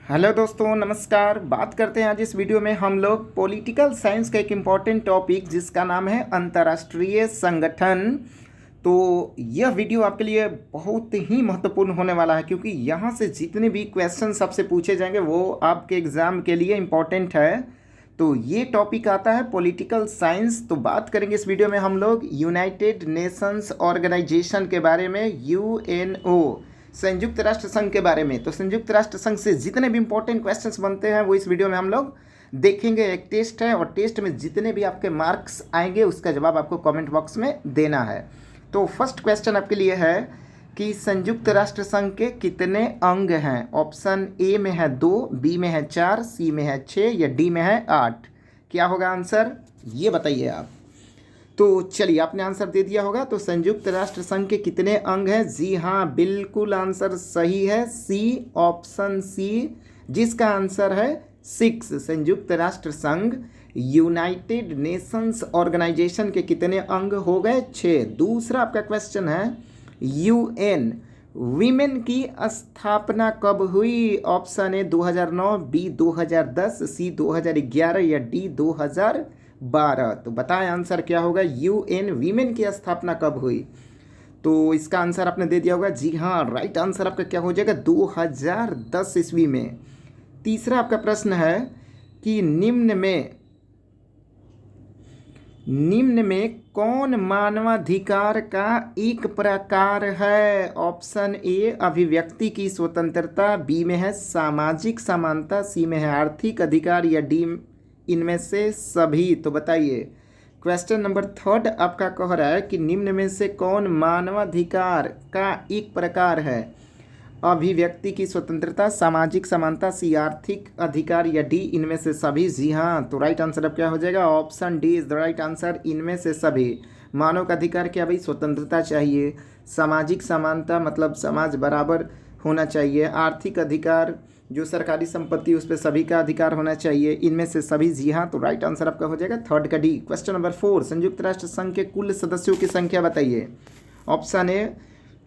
Hello दोस्तों, नमस्कार। बात करते हैं आज इस वीडियो में हम लोग पॉलिटिकल साइंस का एक इम्पॉर्टेंट टॉपिक जिसका नाम है अंतर्राष्ट्रीय संगठन। तो यह वीडियो आपके लिए बहुत ही महत्वपूर्ण होने वाला है क्योंकि यहाँ से जितने भी क्वेश्चन आपसे पूछे जाएंगे वो आपके एग्ज़ाम के लिए इम्पॉर्टेंट है। तो ये टॉपिक आता है पॉलिटिकल साइंस। तो बात करेंगे इस वीडियो में हम लोग यूनाइटेड नेशंस ऑर्गेनाइजेशन के बारे में, यूएनओ, संयुक्त राष्ट्र संघ के बारे में। तो संयुक्त राष्ट्र संघ से जितने भी इंपॉर्टेंट क्वेश्चंस बनते हैं वो इस वीडियो में हम लोग देखेंगे। एक टेस्ट है और टेस्ट में जितने भी आपके मार्क्स आएंगे उसका जवाब आपको कमेंट बॉक्स में देना है। तो फर्स्ट क्वेश्चन आपके लिए है कि संयुक्त राष्ट्र संघ के कितने अंग हैं। ऑप्शन ए में है 2, बी में है 4, सी में है 6 या डी में है 8। क्या होगा आंसर, ये बताइए आप। तो चलिए, आपने आंसर दे दिया होगा। तो संयुक्त राष्ट्र संघ के कितने अंग हैं? जी हाँ, बिल्कुल आंसर सही है, सी, ऑप्शन सी, जिसका आंसर है 6। संयुक्त राष्ट्र संघ यूनाइटेड नेशंस ऑर्गेनाइजेशन के कितने अंग हो गए? 6। दूसरा आपका क्वेश्चन है यूएन वीमेन की स्थापना कब हुई? ऑप्शन ए 2009, बी 2010, सी 2011 या डी 2012। तो बताएं आंसर क्या होगा। यूएन वीमेन की स्थापना कब हुई? तो इसका आंसर आपने दे दिया होगा। जी हाँ, राइट आंसर आपका क्या हो जाएगा? 2010 ईस्वी में। तीसरा आपका प्रश्न है कि निम्न में कौन मानवाधिकार का एक प्रकार है? ऑप्शन ए अभिव्यक्ति की स्वतंत्रता, बी में है सामाजिक समानता, सी में है आर्थिक अधिकार या डी इनमें से सभी। तो बताइए, क्वेश्चन नंबर 3 आपका कह रहा है कि निम्न में से कौन मानवाधिकार का एक प्रकार है? अभिव्यक्ति की स्वतंत्रता, सामाजिक समानता, सी आर्थिक अधिकार या डी इनमें से सभी। जी हाँ, तो राइट आंसर अब क्या हो जाएगा? Option D is the right answer, इनमें से सभी। मानव का अधिकार क्या भाई? स्वतंत्रता चाहिए। सामाजिक समानता मतलब समाज बराबर होना चाहिए। आर्थिक अधिकार, जो सरकारी संपत्ति उस पर सभी का अधिकार होना चाहिए। इनमें से सभी। जी हाँ, तो राइट आंसर आपका हो जाएगा 3 का डी। क्वेश्चन नंबर 4, संयुक्त राष्ट्र संघ के कुल सदस्यों की संख्या बताइए। ऑप्शन ए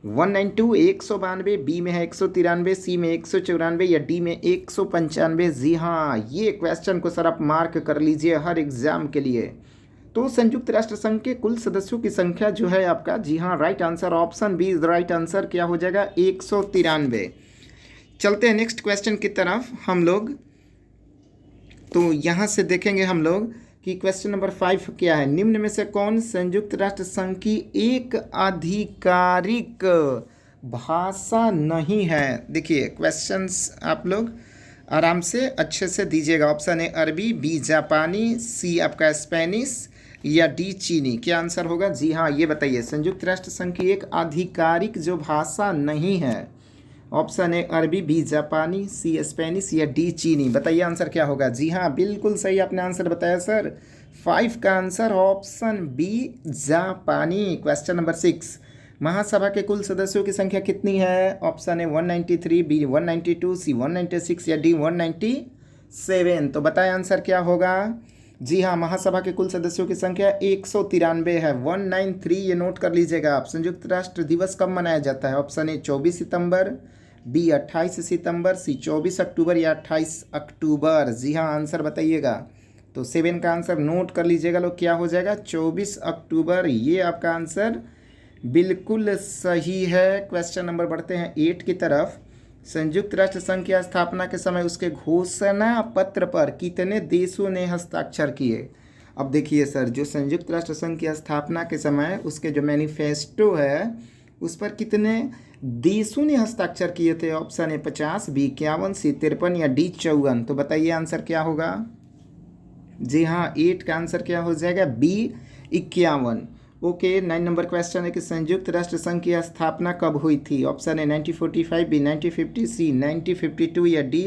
192, 192, बी में है 193, सी में 194 या डी में 195। जी हाँ, ये क्वेश्चन को सर आप मार्क कर लीजिए हर एग्जाम के लिए। तो संयुक्त राष्ट्र संघ के कुल सदस्यों की संख्या जो है आपका, जी हाँ, right answer option B is the right answer. क्या हो जाएगा? 193। चलते हैं नेक्स्ट क्वेश्चन की तरफ हम लोग। तो यहाँ से देखेंगे हम लोग कि क्वेश्चन नंबर 5 क्या है। निम्न में से कौन संयुक्त राष्ट्र संघ की एक आधिकारिक भाषा नहीं है? देखिए, क्वेश्चंस आप लोग आराम से अच्छे से दीजिएगा। ऑप्शन ए अरबी, बी जापानी, सी आपका स्पेनिश या डी चीनी। क्या आंसर होगा? जी हाँ, ये बताइए, संयुक्त राष्ट्र संघ की एक आधिकारिक जो भाषा नहीं है। ऑप्शन ए अरबी, बी जापानी, सी स्पेनिश या डी चीनी। बताइए आंसर क्या होगा। जी हाँ, बिल्कुल सही आपने आंसर बताया सर। 5 का आंसर ऑप्शन बी जापानी। क्वेश्चन नंबर 6, महासभा के कुल सदस्यों की संख्या कितनी है? ऑप्शन ए 193, बी 192, सी 196 या डी 197। तो बताएं आंसर क्या होगा। जी हाँ, महासभा के कुल सदस्यों की संख्या 193 है, 193। ये नोट कर लीजिएगा आप। संयुक्त राष्ट्र दिवस कब मनाया जाता है? ऑप्शन ए 24 सितंबर, बी 28 सितंबर, सी 24 अक्टूबर या 28 अक्टूबर। जी हाँ, आंसर बताइएगा। तो 7 का आंसर नोट कर लीजिएगा लोग। क्या हो जाएगा? 24 अक्टूबर। ये आपका आंसर बिल्कुल सही है। क्वेश्चन नंबर बढ़ते हैं 8 की तरफ। संयुक्त राष्ट्र संघ की स्थापना के समय उसके घोषणा पत्र पर कितने देशों ने हस्ताक्षर किए? अब देखिए सर, जो संयुक्त राष्ट्र संघ की स्थापना के समय उसके जो मैनिफेस्टो है उस पर कितने देशों ने हस्ताक्षर किए थे? ऑप्शन ए 50, बी 51, सी 53 या डी 54। तो बताइए आंसर क्या होगा। जी हाँ, 8 का आंसर क्या हो जाएगा? बी 51। ओके, 9 नंबर क्वेश्चन है कि संयुक्त राष्ट्र संघ की स्थापना कब हुई थी? ऑप्शन ए 1945, बी 1950, सी 1952 या डी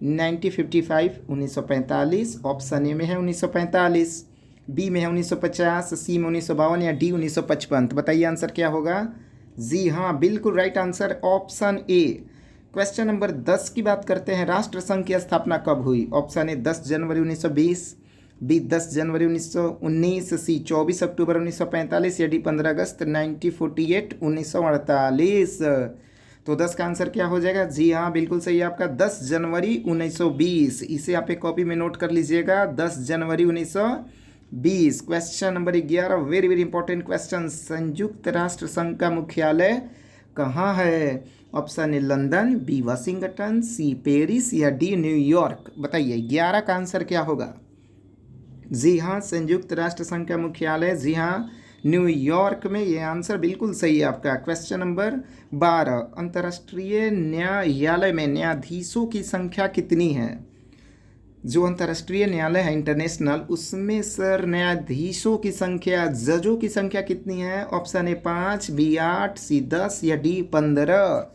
1955। 1945। ऑप्शन ए में है 1945, बी में है 1950, सी में 1952 या डी 1955। तो बताइए आंसर क्या होगा। जी हाँ, बिल्कुल राइट आंसर ऑप्शन ए। क्वेश्चन नंबर 10 की बात करते हैं। राष्ट्र संघ की स्थापना कब हुई? ऑप्शन ए 10 जनवरी 1920, बी 10 जनवरी 1919, सी 24 अक्टूबर 1945 या डी 15 अगस्त 1948 1948। तो 10 का आंसर क्या हो जाएगा? जी हाँ, बिल्कुल सही है आपका 10 जनवरी 1920। इसे आप एक कॉपी में नोट कर लीजिएगा, 10 जनवरी 1920। Question number 11, very very important question. संयुक्त राष्ट्र संघ का मुख्यालय कहाँ है? Option A London, B Washington, C Paris या डी न्यूयॉर्क। बताइए 11 का आंसर क्या होगा? जी हाँ, संयुक्त राष्ट्र संघ का मुख्यालय, जी हाँ, न्यूयॉर्क में। ये आंसर बिल्कुल सही है आपका। क्वेश्चन नंबर 12, अंतर्राष्ट्रीय न्यायालय में न्यायाधीशों की संख्या कितनी है? जो अंतर्राष्ट्रीय न्यायालय है इंटरनेशनल, उसमें सर न्यायाधीशों की संख्या, जजों की संख्या कितनी है? ऑप्शन ए 5, बी 8, सी 10 या डी 15।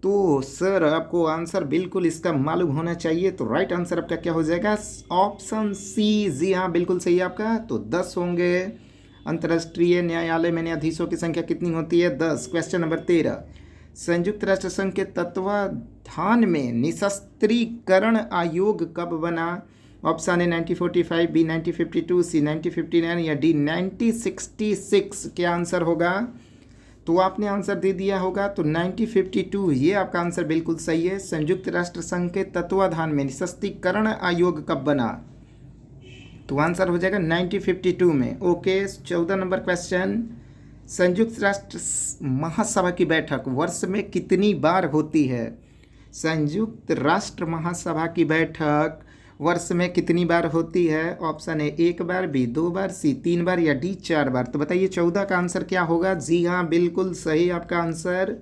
तो सर आपको आंसर बिल्कुल इसका मालूम होना चाहिए। तो राइट आंसर आपका क्या हो जाएगा? ऑप्शन सी। जी हाँ, बिल्कुल सही है आपका। तो 10 होंगे। अंतर्राष्ट्रीय न्यायालय में न्यायाधीशों की संख्या कितनी होती है? 10। क्वेश्चन नंबर 13, संयुक्त राष्ट्र संघ के तत्वाधान में निशस्त्रीकरण आयोग कब बना? ऑप्शन ए 1945, बी 1952, सी 1959 या डी 1966। क्या आंसर होगा? तो आपने आंसर दे दिया होगा। तो 1952 ये आपका आंसर बिल्कुल सही है। संयुक्त राष्ट्र संघ के तत्वाधान में निशस्त्रीकरण आयोग कब बना? तो आंसर हो जाएगा 1952 में। ओके, 14 नंबर क्वेश्चन, संयुक्त राष्ट्र महासभा की बैठक वर्ष में कितनी बार होती है? संयुक्त राष्ट्र महासभा की बैठक वर्ष में कितनी बार होती है? ऑप्शन ए 1 बार, बी 2 बार, सी 3 बार या डी 4 बार। तो बताइए 14 का आंसर क्या होगा? जी हाँ, बिल्कुल सही आपका आंसर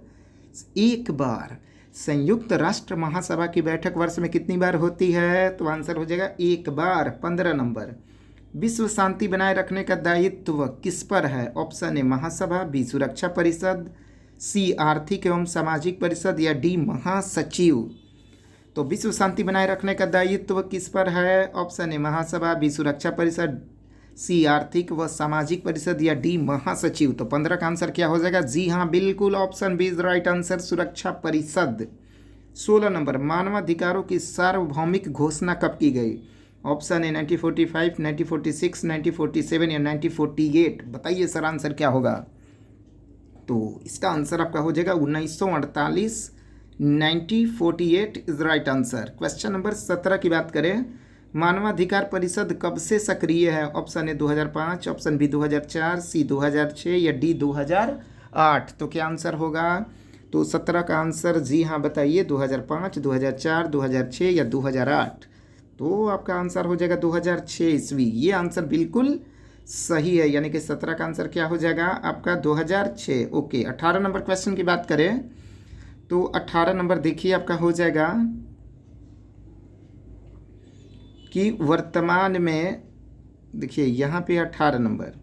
1 बार। संयुक्त राष्ट्र महासभा की बैठक वर्ष में कितनी बार होती है? तो आंसर हो जाएगा 1 बार। 15 नंबर, विश्व शांति बनाए रखने का दायित्व किस पर है? ऑप्शन ए महासभा, बी सुरक्षा परिषद, सी आर्थिक एवं सामाजिक परिषद या डी महासचिव। तो विश्व शांति बनाए रखने का दायित्व किस पर है? ऑप्शन ए महासभा, बी सुरक्षा परिषद, सी आर्थिक व सामाजिक परिषद या डी महासचिव। तो 15 का आंसर क्या हो जाएगा? जी हाँ, बिल्कुल option B is right answer, सुरक्षा परिषद। 16 नंबर, मानवाधिकारों की सार्वभौमिक घोषणा कब की गई? ऑप्शन ए 1945, 1946, 1947 या 1948। बताइए सर आंसर क्या होगा? तो इसका आंसर आपका हो जाएगा 1948, 1948 is right answer. Question number 17 की बात करें, मानवाधिकार परिषद कब से सक्रिय है? ऑप्शन ए 2005, ऑप्शन बी 2004, सी 2006 या डी 2008। तो क्या आंसर होगा? तो 17 का आंसर जी हाँ बताइए, 2005, 2004, 2006 या 2008। तो आपका आंसर हो जाएगा 2006 ईस्वी। ये आंसर बिल्कुल सही है, यानी कि 17 का आंसर क्या हो जाएगा आपका? 2006। ओके, 18 नंबर क्वेश्चन की बात करें तो 18 नंबर देखिए आपका हो जाएगा कि वर्तमान में, देखिए यहाँ पे 18 नंबर,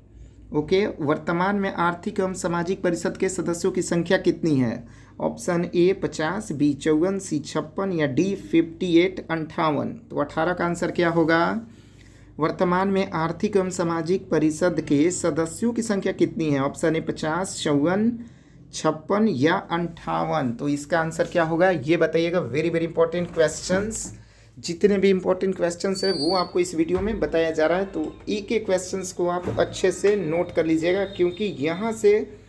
ओके, वर्तमान में आर्थिक एवं सामाजिक परिषद के सदस्यों की संख्या कितनी है? ऑप्शन ए 50, बी 54, सी 56 या डी 58 58। तो 18 का आंसर क्या होगा? वर्तमान में आर्थिक एवं सामाजिक परिषद के सदस्यों की संख्या कितनी है? ऑप्शन ए 50, 54, 56 या 58। तो इसका आंसर क्या होगा ये बताइएगा। वेरी वेरी इंपॉर्टेंट क्वेश्चंस, जितने भी इंपॉर्टेंट क्वेश्चंस है वो आपको इस वीडियो में बताया जा रहा है। तो एक एक क्वेश्चंस को आप अच्छे से नोट कर लीजिएगा, क्योंकि यहाँ से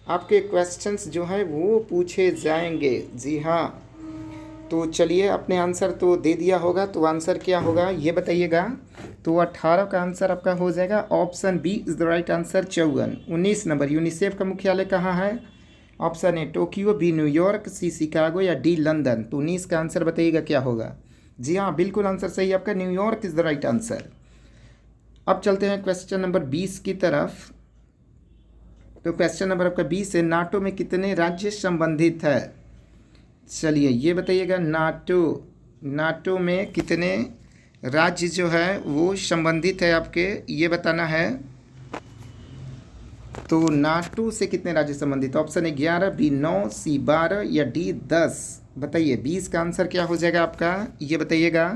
आपके क्वेश्चंस जो है वो पूछे जाएंगे। जी हाँ, तो चलिए, अपने आंसर तो दे दिया होगा, तो आंसर क्या होगा ये बताइएगा। तो 18 का आंसर आपका हो जाएगा option B is the right answer, 54। 19 नंबर, यूनिसेफ का मुख्यालय कहाँ है? Option A Tokyo, B New York, C Chicago या डी लंदन। तो 19 का आंसर बताइएगा क्या होगा? जी हाँ, बिल्कुल आंसर सही है आपका, New York is the right answer. अब चलते हैं क्वेश्चन नंबर 20 की तरफ। तो क्वेश्चन नंबर आपका 20 है, नाटो में कितने राज्य संबंधित है? चलिए ये बताइएगा, नाटो में कितने राज्य जो है वो संबंधित है आपके, ये बताना है। तो नाटो से कितने राज्य संबंधित? ऑप्शन ए 11, बी 9, सी 12 या डी 10। बताइए 20 का आंसर क्या हो जाएगा आपका, ये बताइएगा।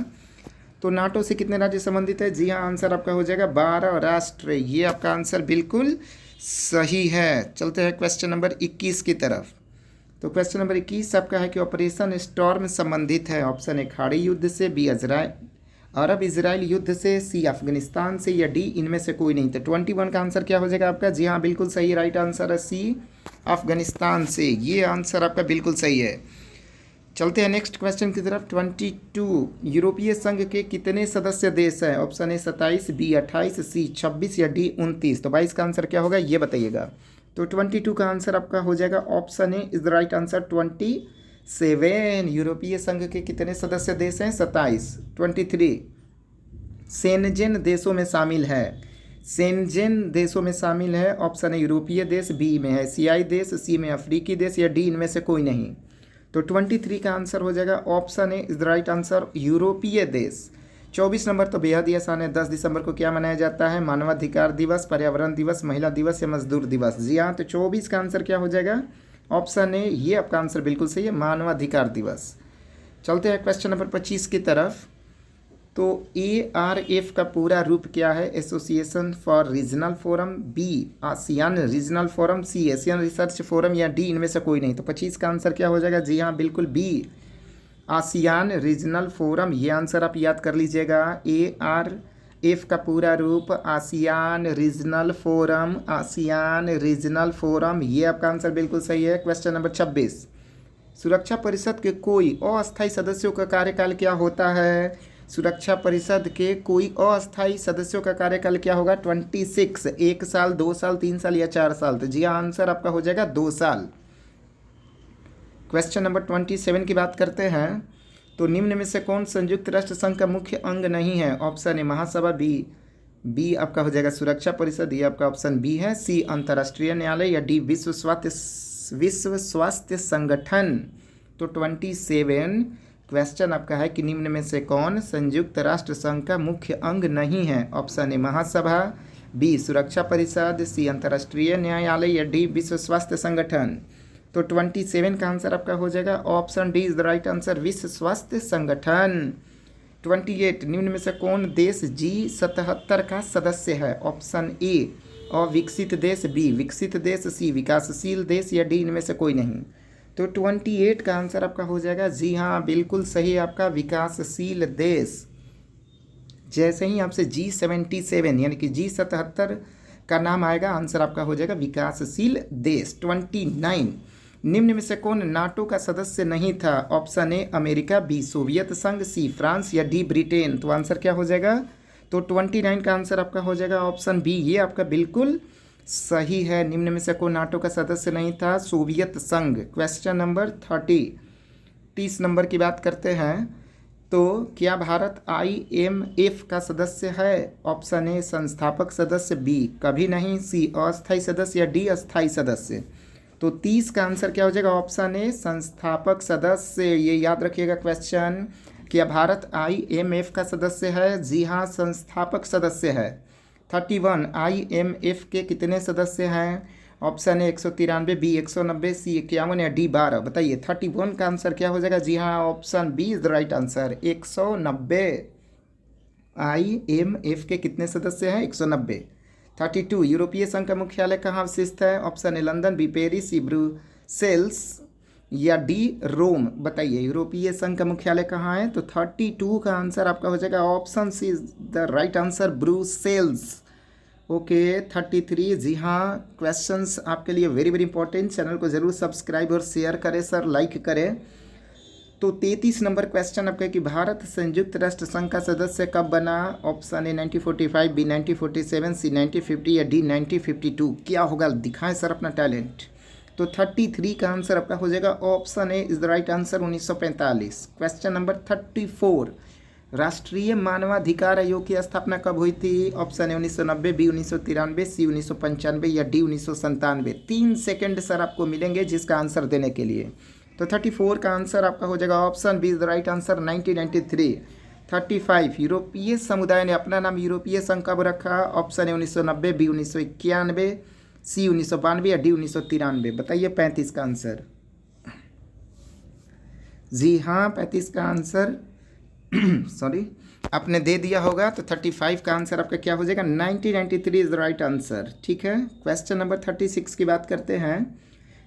तो नाटो से कितने राज्य संबंधित है? जी हाँ, आंसर आपका हो जाएगा 12 राष्ट्र। ये आपका आंसर बिल्कुल सही है। चलते हैं क्वेश्चन नंबर 21 की तरफ। तो क्वेश्चन नंबर 21 आपका है कि ऑपरेशन स्टॉर्म संबंधित है। ऑप्शन ए खाड़ी युद्ध से, बी अरब इजराइल युद्ध से, सी अफगानिस्तान से या डी इनमें से कोई नहीं। तो 21 का आंसर क्या हो जाएगा आपका? जी हाँ, बिल्कुल सही राइट आंसर है सी अफगानिस्तान से। ये आंसर आपका बिल्कुल सही है। चलते हैं नेक्स्ट क्वेश्चन की तरफ। 22 यूरोपीय संघ के कितने सदस्य देश हैं? ऑप्शन ए 27, बी 28, सी 26 या डी 29। तो 22 का आंसर क्या होगा ये बताइएगा। तो 22 का आंसर आपका हो जाएगा option A is the right answer 27। यूरोपीय संघ के कितने सदस्य देश हैं? 27। 23 शेंजेन देशों में शामिल है। शेंजेन देशों में शामिल है। ऑप्शन ए यूरोपीय देश, बी में है एशियाई देश, सी में अफ्रीकी देश या डी इनमें से कोई नहीं। तो 23 का आंसर हो जाएगा option A is the right answer यूरोपीय देश। 24 नंबर तो बेहद ही आसान है। 10 दिसंबर को क्या मनाया जाता है? मानवाधिकार दिवस, पर्यावरण दिवस, महिला दिवस या मजदूर दिवस। जी हाँ, तो 24 का आंसर क्या हो जाएगा? ऑप्शन ए, ये आपका आंसर बिल्कुल सही है, मानवाधिकार दिवस। चलते हैं क्वेश्चन नंबर 25 की तरफ। तो ARF का पूरा रूप क्या है? Association for regional forum, B ASEAN regional forum, C Asian research forum या डी इनमें से कोई नहीं। तो 25 का आंसर क्या हो जाएगा? जी हाँ बिल्कुल बी आसियान रीजनल फोरम। ये आंसर आप याद कर लीजिएगा। ARF का पूरा रूप ASEAN regional forum, ASEAN regional forum. ये आपका आंसर बिल्कुल सही है। क्वेश्चन नंबर 26 सुरक्षा परिषद के कोई अस्थायी सदस्यों का कार्यकाल क्या होता है? सुरक्षा परिषद के कोई अस्थायी सदस्यों का कार्यकाल क्या होगा? 26। 1 साल, 2 साल, 3 साल या 4 साल। तो जी हाँ, आंसर आपका हो जाएगा 2 साल। क्वेश्चन नंबर 27 की बात करते हैं। तो निम्न में से कौन संयुक्त राष्ट्र संघ का मुख्य अंग नहीं है? ऑप्शन ए महासभा, बी आपका हो जाएगा सुरक्षा परिषद, ये आपका ऑप्शन बी है, सी अंतर्राष्ट्रीय न्यायालय या डी विश्व स्वास्थ्य संगठन। तो 27 क्वेश्चन आपका है कि निम्न में से कौन संयुक्त राष्ट्र संघ का मुख्य अंग नहीं है? ऑप्शन ए महासभा, बी सुरक्षा परिषद, सी अंतर्राष्ट्रीय न्यायालय या डी विश्व स्वास्थ्य संगठन। तो 27 का आंसर आपका हो जाएगा option D is the right answer, विश्व स्वास्थ्य संगठन। 28 निम्न में से कौन देश G77 का सदस्य है? ऑप्शन ए अविकसित देश, बी विकसित देश, सी विकासशील देश या डी इनमें से कोई नहीं। तो 28 का आंसर आपका हो जाएगा जी हाँ बिल्कुल सही आपका विकासशील देश। जैसे ही आपसे G77 यानी कि G77 का नाम आएगा, आंसर आपका हो जाएगा विकासशील देश। 29 निम्न में से कौन नाटो का सदस्य नहीं था? Option A America, B Soviet संघ, सी फ्रांस या डी ब्रिटेन। तो आंसर क्या हो जाएगा? तो 29 का आंसर आपका हो जाएगा ऑप्शन बी, ये आपका बिल्कुल सही है। निम्न में से कौन नाटो का सदस्य नहीं था? सोवियत संघ। क्वेश्चन नंबर 30 नंबर की बात करते हैं। तो क्या भारत IMF का सदस्य है? ऑप्शन ए संस्थापक सदस्य, बी कभी नहीं, सी अस्थायी सदस्य या डी अस्थायी सदस्य। तो 30 का आंसर क्या हो जाएगा? ऑप्शन ए संस्थापक सदस्य। ये याद रखिएगा क्वेश्चन। क्या भारत IMF का सदस्य है? जी हाँ, संस्थापक सदस्य है। 31 IMF के कितने सदस्य हैं? ऑप्शन ए 193, बी 190, सी 51 या डी 12। बताइए 31 का आंसर क्या हो जाएगा? जी हाँ, option B is the right answer, 190। IMF के कितने सदस्य हैं? 190। 32 यूरोपीय संघ का मुख्यालय कहाँ स्थित है? Option A London, B Paris, C Brussels या डी रोम। बताइए यूरोपीय संघ का मुख्यालय कहाँ है? तो 32 का आंसर आपका हो जाएगा option C is the right answer, Brussels. Okay 33 जी हाँ, क्वेश्चंस आपके लिए वेरी वेरी इंपॉर्टेंट। चैनल को जरूर सब्सक्राइब और शेयर करें सर, लाइक करें। तो 33 नंबर क्वेश्चन आपका कि भारत संयुक्त राष्ट्र संघ का सदस्य कब बना? ऑप्शन ए 1945, बी 1947, सी 1950 या डी 1952। क्या होगा? दिखाएं सर अपना टैलेंट। तो 33 का आंसर आपका हो जाएगा option A is the right answer, 1945। Question number 34 राष्ट्रीय मानवाधिकार आयोग की स्थापना कब हुई थी? ऑप्शन ए 1990, बी 1993, सी 1995 या डी 1997। 3 सेकंड सर आपको मिलेंगे जिसका आंसर देने के लिए। तो 34 का आंसर आपका हो जाएगा option B is the right answer, 1993। 35 यूरोपीय समुदाय ने अपना नाम यूरोपीय संघ कब रखा? ऑप्शन ए 1990, बी 1991, सी 1992 या डी 1993। बताइए 35 का आंसर। जी हाँ, 35 का आंसर सॉरी आपने दे दिया होगा। तो 35 का आंसर आपका क्या हो जाएगा? 1993 इज द राइट आंसर। ठीक है, क्वेश्चन नंबर 36 की बात करते हैं।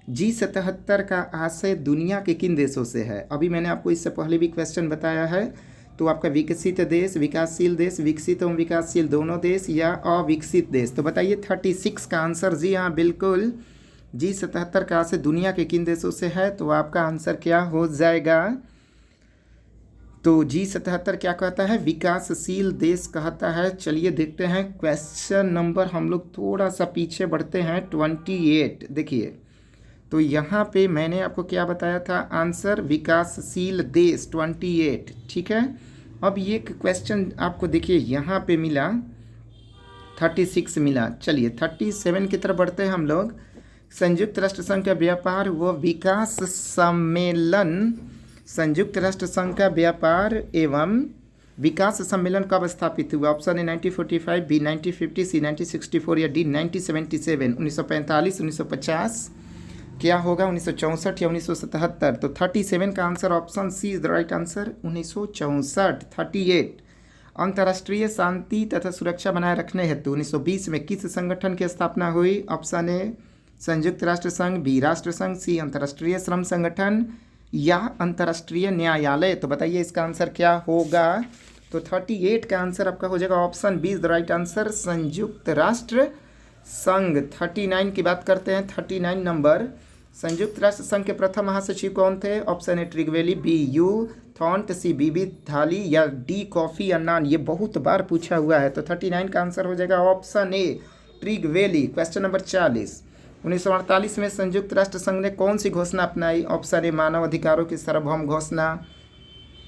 G77 का आशय दुनिया के किन देशों से है? अभी मैंने आपको इससे पहले भी क्वेश्चन बताया है। तो आपका विकसित देश, विकासशील देश, विकसित एवं विकासशील दोनों देश या अविकसित देश। तो बताइए 36 का आंसर। जी हाँ बिल्कुल G77 कहाँ से, दुनिया के किन देशों से है, तो आपका आंसर क्या हो जाएगा, तो G77 क्या कहता है, विकासशील देश कहता है। चलिए देखते हैं क्वेश्चन नंबर, हम लोग थोड़ा सा पीछे बढ़ते हैं, 28 देखिए। तो यहाँ पे मैंने आपको क्या बताया था, आंसर विकासशील देश 28, ठीक है। अब ये क्वेश्चन आपको देखिए यहाँ पे मिला 36 मिला। चलिए 37 की तरफ बढ़ते हैं हम लोग। संयुक्त राष्ट्र संघ का व्यापार व विकास सम्मेलन, संयुक्त राष्ट्र संघ का व्यापार एवं विकास सम्मेलन कब स्थापित हुआ, ऑप्शन ए 1945, बी 1950, सी 1964 या डी 1977। 1945, 1950 क्या होगा, 1964 या 1977। तो 37 का answer option C is the right answer, 1964। 38 अंतर्राष्ट्रीय शांति तथा सुरक्षा बनाए रखने हेतु 1920 में किस संगठन की स्थापना हुई, ऑप्शन ए संयुक्त राष्ट्र संघ, बी राष्ट्र संघ, सी अंतर्राष्ट्रीय श्रम संगठन या अंतर्राष्ट्रीय न्यायालय। तो बताइए इसका आंसर क्या होगा, तो 38 का आंसर आपका हो जाएगा option B is the right answer, संयुक्त राष्ट्र संघ। 39 की बात करते हैं, 39 नंबर, संयुक्त राष्ट्र संघ के प्रथम महासचिव कौन थे, option A ट्रिगवेली, B U Thant, सी बीबी थाली या डी कॉफी अन्नान। ये बहुत बार पूछा हुआ है, तो 39 का आंसर हो जाएगा ऑप्शन ए ट्रिगवेली। क्वेश्चन नंबर 40, 1948 में संयुक्त राष्ट्र संघ ने कौन सी घोषणा अपनाई, ऑप्शन ए मानव अधिकारों की सार्वभौम घोषणा,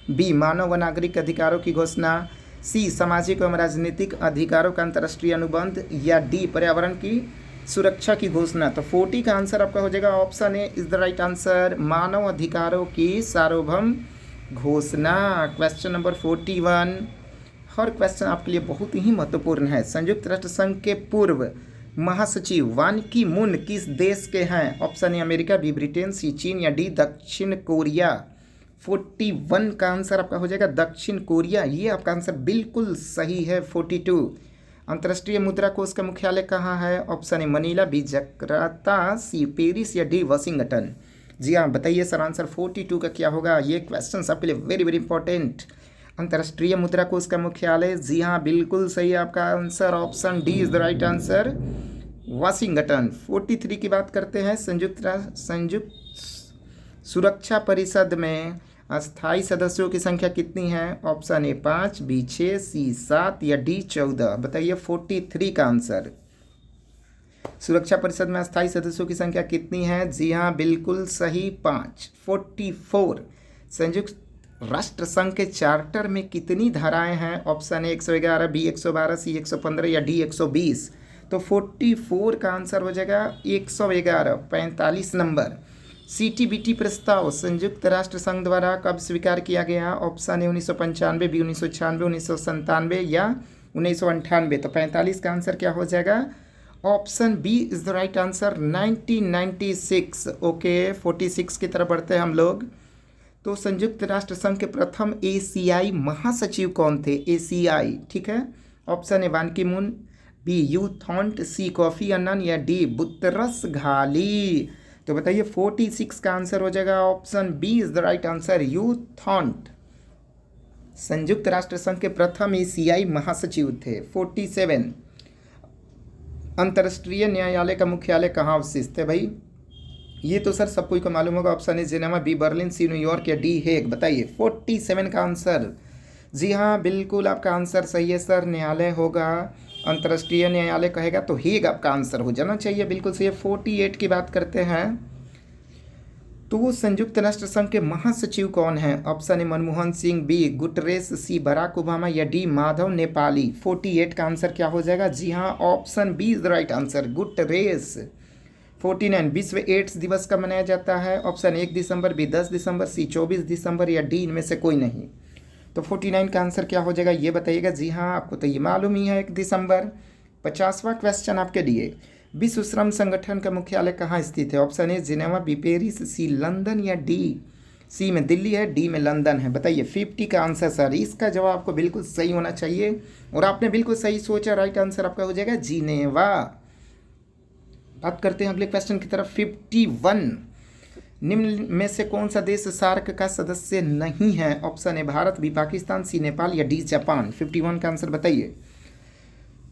बी मानव व नागरिक अधिकारों की घोषणा, सी सामाजिक एवं राजनीतिक अधिकारों का अंतर्राष्ट्रीय अनुबंध या डी पर्यावरण की सुरक्षा की घोषणा। तो 40 का आंसर आपका हो जाएगा option A is the right answer, मानव अधिकारों की सार्वभौम घोषणा। क्वेश्चन नंबर 41, हर क्वेश्चन आपके लिए बहुत ही महत्वपूर्ण है। संयुक्त राष्ट्र संघ के पूर्व महासचिव वान की मून किस देश के हैं, option A America, B Britain, C चीन या डी दक्षिण कोरिया। 41 का आंसर आपका हो जाएगा दक्षिण कोरिया, ये आपका आंसर बिल्कुल सही है। 42 अंतर्राष्ट्रीय मुद्रा कोष का मुख्यालय कहाँ है, option A Manila, B Jakarta, C Paris या डी वाशिंगटन। जी हाँ बताइए सर, आंसर 42 का क्या होगा। ये क्वेश्चन आपके लिए वेरी वेरी इंपॉर्टेंट। अंतर्राष्ट्रीय मुद्रा कोष का मुख्यालय, जी हाँ बिल्कुल सही आपका answer, option D is the right answer, Washington. 43 की बात करते हैं। संयुक्त सुरक्षा परिषद में अस्थायी सदस्यों की संख्या कितनी है, ऑप्शन ए 5, बी 6, सी 7 या डी 14। बताइए 43 का आंसर। सुरक्षा परिषद में अस्थायी सदस्यों की संख्या कितनी है, जी हाँ बिल्कुल सही 5। 44 संयुक्त राष्ट्र संघ के चार्टर में कितनी धाराएं हैं, ऑप्शन ए 111, बी 112, सी 115 या डी 120। तो 44 का आंसर हो जाएगा 111। 45 नंबर, CTBT प्रस्ताव संयुक्त राष्ट्र संघ द्वारा कब स्वीकार किया गया, ऑप्शन ए 1995, बी 1996, 1997 या 1998। तो 45 का आंसर क्या हो जाएगा, option B is the right answer, 1996। Okay 46 की तरफ बढ़ते हैं हम लोग। तो संयुक्त राष्ट्र संघ के प्रथम एशियाई महासचिव कौन थे, एशियाई, ठीक है। Option A Ban Ki Moon, B U Thant, C Kofi Annan या डी बुतरस घाली। तो बताइए 46 का आंसर हो जाएगा option B is the right answer, U Thant संयुक्त राष्ट्र संघ के प्रथम एशियाई महासचिव थे। 47 अंतर्राष्ट्रीय न्यायालय का मुख्यालय कहाँ अवस्थित है, भाई ये तो सर सबको को मालूम होगा, option A Geneva, B Berlin, C New York या डी हेग। बताइए 47 का आंसर, जी हाँ बिल्कुल आपका आंसर सही है सर, न्यायालय होगा, अंतर्राष्ट्रीय न्यायालय कहेगा तो हेग आपका आंसर हो जाना चाहिए, बिल्कुल सही है। 48 की बात करते हैं। तो संयुक्त राष्ट्र संघ के महासचिव कौन हैं, option A Manmohan Singh, B Guterres, C Barack Obama या डी माधव नेपाली। 48 का आंसर क्या हो जाएगा, जी हाँ option B is the right answer, Guterres. 49 विश्व एड्स दिवस कब मनाया जाता है, ऑप्शन 1 दिसंबर, बी 10 दिसंबर, सी 24 दिसंबर या डी इनमें से कोई नहीं। तो 49 का आंसर क्या हो जाएगा ये बताइएगा, जी हाँ आपको तो ये मालूम ही है 1 दिसंबर। 50वां क्वेश्चन आपके लिए, विश्व श्रम संगठन का मुख्यालय कहाँ स्थित है, option A Geneva, B Paris, C London या डी, सी में दिल्ली है, डी में लंदन है। बताइए 50 का आंसर सर, इसका जवाब आपको बिल्कुल सही होना चाहिए और आपने बिल्कुल सही सोचा, राइट आंसर आपका हो जाएगा जिनेवा। बात करते हैं अगले क्वेश्चन की तरफ। 51 निम्न में से कौन सा देश सार्क का सदस्य नहीं है, option A Bharat, B Pakistan, C Nepal या डी जापान। 51 का आंसर बताइए।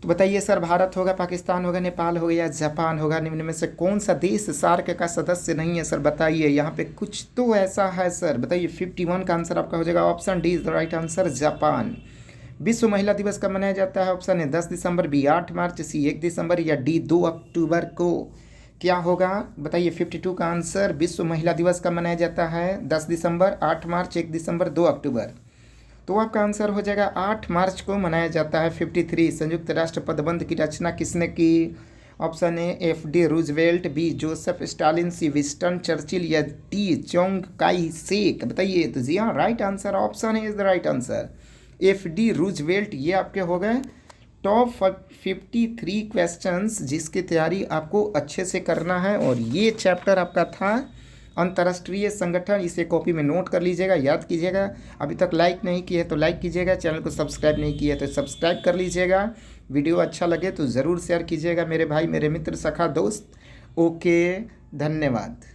तो बताइए सर, भारत होगा, पाकिस्तान होगा, नेपाल होगा या जापान होगा, निम्न में से कौन सा देश सार्क का सदस्य नहीं है सर? बताइए, यहाँ पे कुछ तो ऐसा है सर, बताइए। 51 का आंसर आपका हो जाएगा option D is the right answer, Japan. विश्व महिला दिवस कब मनाया जाता है? ऑप्शन है 10 दिसंबर, बी 8 मार्च, सी 1 दिसंबर या डी 2 अक्टूबर को। क्या होगा बताइए? 52 का आंसर, विश्व महिला दिवस कब मनाया जाता है? 10 दिसंबर, 8 मार्च, 1 दिसंबर, 2 अक्टूबर। तो आपका आंसर हो जाएगा 8 मार्च को मनाया जाता है। 53 संयुक्त राष्ट्र पदबंध की रचना किसने की? Option A F D Roosevelt, B Joseph Stalin, C Winston Churchill या डी चोंग काई शेक। बताइए। तो जी हाँ, right answer option A is the right answer, F D Roosevelt. ये आपके हो गए टॉप 53 क्वेश्चंस जिसकी तैयारी आपको अच्छे से करना है। और ये चैप्टर आपका था अंतर्राष्ट्रीय संगठन। इसे कॉपी में नोट कर लीजिएगा, याद कीजिएगा। अभी तक लाइक नहीं किए तो लाइक कीजिएगा, चैनल को सब्सक्राइब नहीं किया तो सब्सक्राइब कर लीजिएगा। वीडियो अच्छा लगे तो ज़रूर शेयर कीजिएगा मेरे भाई, मेरे मित्र, सखा, दोस्त। ओके, धन्यवाद।